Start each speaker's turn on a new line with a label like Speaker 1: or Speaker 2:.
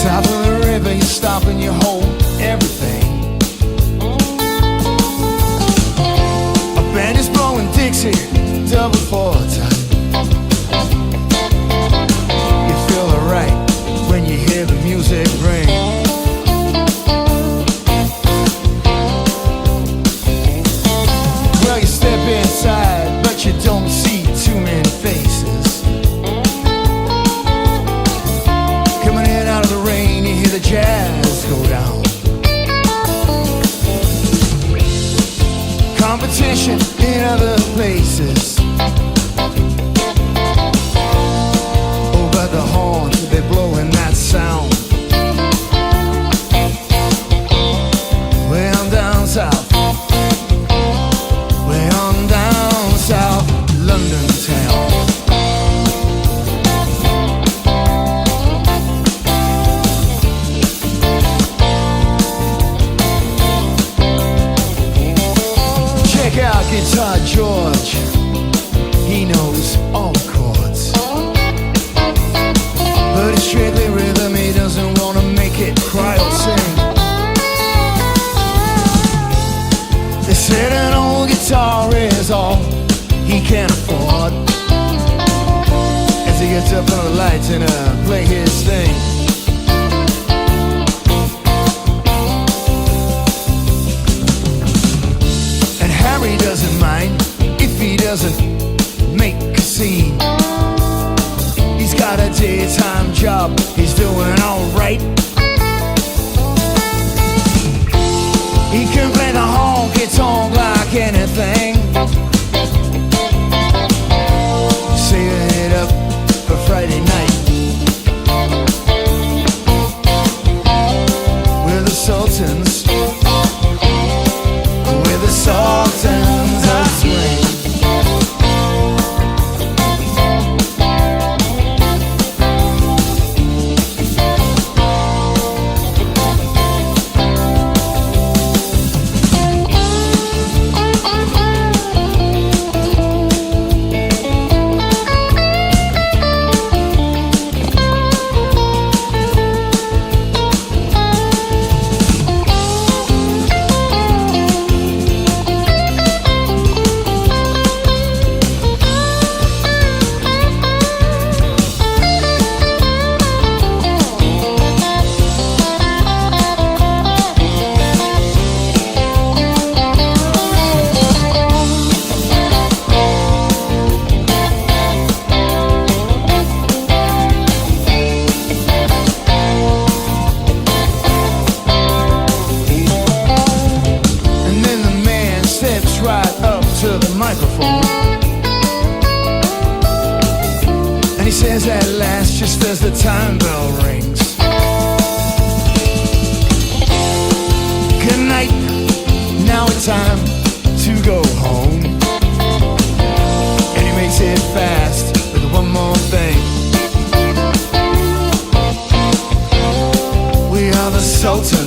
Speaker 1: South of the river, you stop and you hold everything. A band is blowing Dixie, double four time. You feel alright when you hear the music ring. Well, you step inside, but you don't see too many faces. Coming in out of the rain, you hear the jazz go down. Competition in other places. Oh, but the horns, they're blowing that sound. Way on down south, way on down south, London town. Check out Guitar George, he knows all chords, but it's strictly rhythm, he doesn't wanna make it cry or sing. They said an old guitar is all he can afford, as he gets up on the lights and play his thing. And Harry doesn't mind if he doesn't make a scene. He's got a daytime job, he's doing alright. He can play the honky-tonk like anything. Saving it up for Friday night with the Sultans, with the Sultans of Swing. At last, just as the time bell rings, good night, now it's time to go home. And he makes it fast with one more thing. We are the Sultans